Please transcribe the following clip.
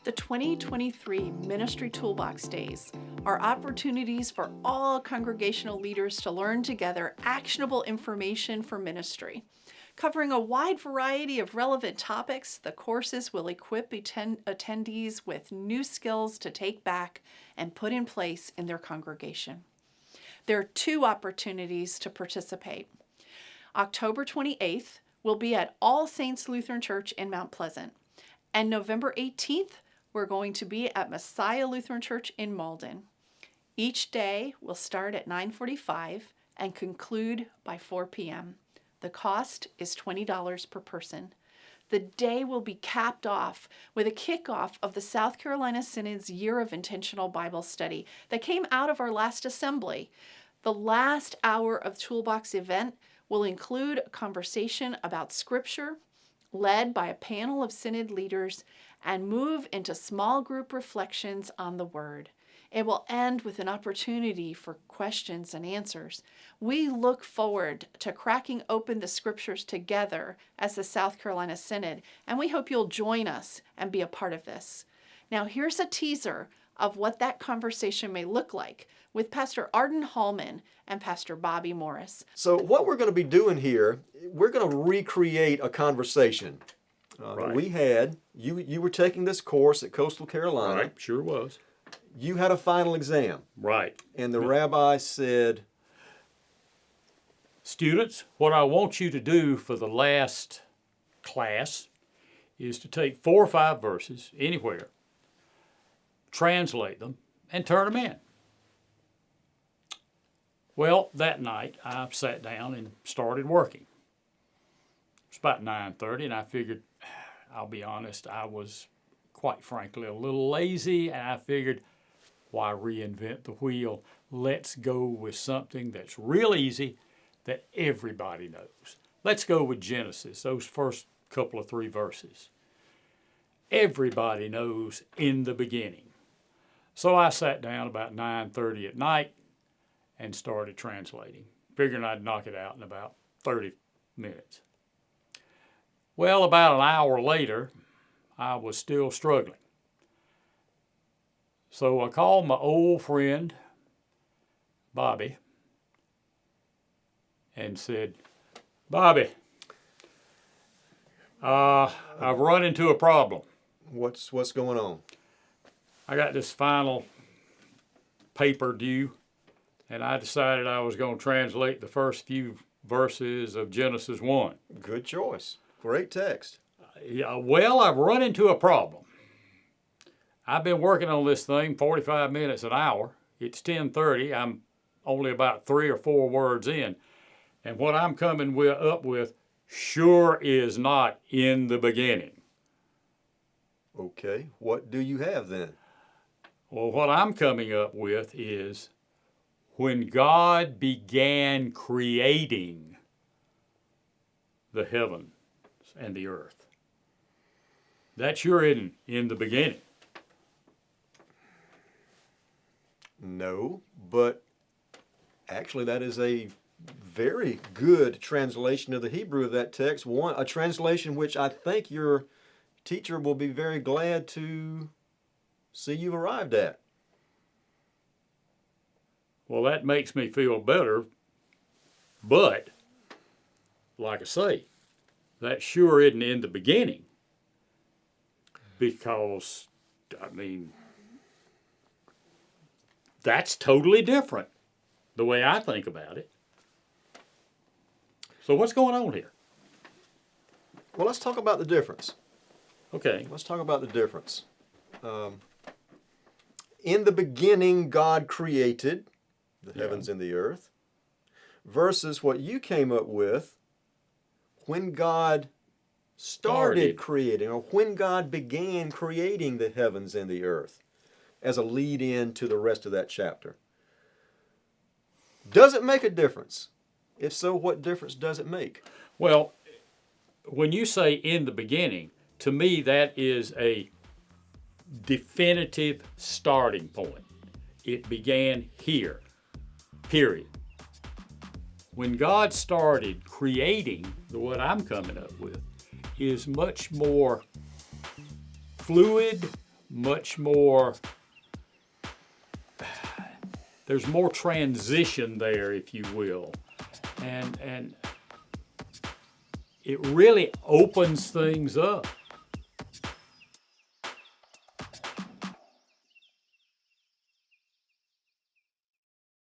The 2023 Ministry Toolbox Days are opportunities for all congregational leaders to learn together actionable information for ministry. Covering a wide variety of relevant topics, the courses will equip attendees with new skills to take back and put in place in their congregation. There are 2 opportunities to participate. October 28th will be at All Saints Lutheran Church in Mount Pleasant, and November 18th we're going to be at Messiah Lutheran Church in Mauldin. Each day will start at 9:45 and conclude by 4 p.m. The cost is $20 per person. The day will be capped off with a kickoff of the South Carolina Synod's Year of Intentional Bible Study that came out of our last assembly. The last hour of Toolbox event will include a conversation about Scripture, led by a panel of Synod leaders, and move into small group reflections on the Word. It will end with an opportunity for questions and answers. We look forward to cracking open the Scriptures together as the South Carolina Synod, and we hope you'll join us and be a part of this. Now, here's a teaser of what that conversation may look like with Pastor Arden Hallman and Pastor Bobby Morris. So what we're going to be doing here, we're going to recreate a conversation that we had. You were taking this course at Coastal Carolina. Right, sure was. You had a final exam. Right. And the rabbi said, students, what I want you to do for the last class is to take 4 or 5 verses anywhere, translate them, and turn them in. Well, that night I sat down and started working. It was about 9:30, and I figured, I'll be honest, I was quite frankly a little lazy, and I figured, why reinvent the wheel? Let's go with something that's real easy that everybody knows. Let's go with Genesis, those first couple of 3 verses. Everybody knows in the beginning. So I sat down about 9:30 at night and started translating, figuring I'd knock it out in about 30 minutes. Well, about an hour later, I was still struggling. So I called my old friend, Bobby, and said, Bobby, I've run into a problem. what's going on? I got this final paper due, and I decided I was going to translate the first few verses of Genesis 1. Good choice. Great text. Well, I've run into a problem. I've been working on this thing 45 minutes an hour. It's 10:30. I'm only about 3 or 4 words in. And what I'm coming up with sure is not in the beginning. Okay. What do you have then? Well, what I'm coming up with is when God began creating the heavens and the earth. That sure isn't in the beginning. No, but actually that is a very good translation of the Hebrew of that text. A translation which I think your teacher will be very glad to see you've arrived at. Well, that makes me feel better, but like I say, that sure isn't in the beginning, because, I mean, that's totally different the way I think about it. So what's going on here? Well, let's talk about the difference. Okay. Let's talk about the difference. In the beginning, God created the heavens and the earth, versus what you came up with, when God started creating, or when God began creating the heavens and the earth, as a lead-in to the rest of that chapter. Does it make a difference? If so, what difference does it make? Well, when you say in the beginning, to me that is a definitive starting point. It began here, period. When God started creating, what I'm coming up with is much more fluid, much more, there's more transition there, if you will. And it really opens things up.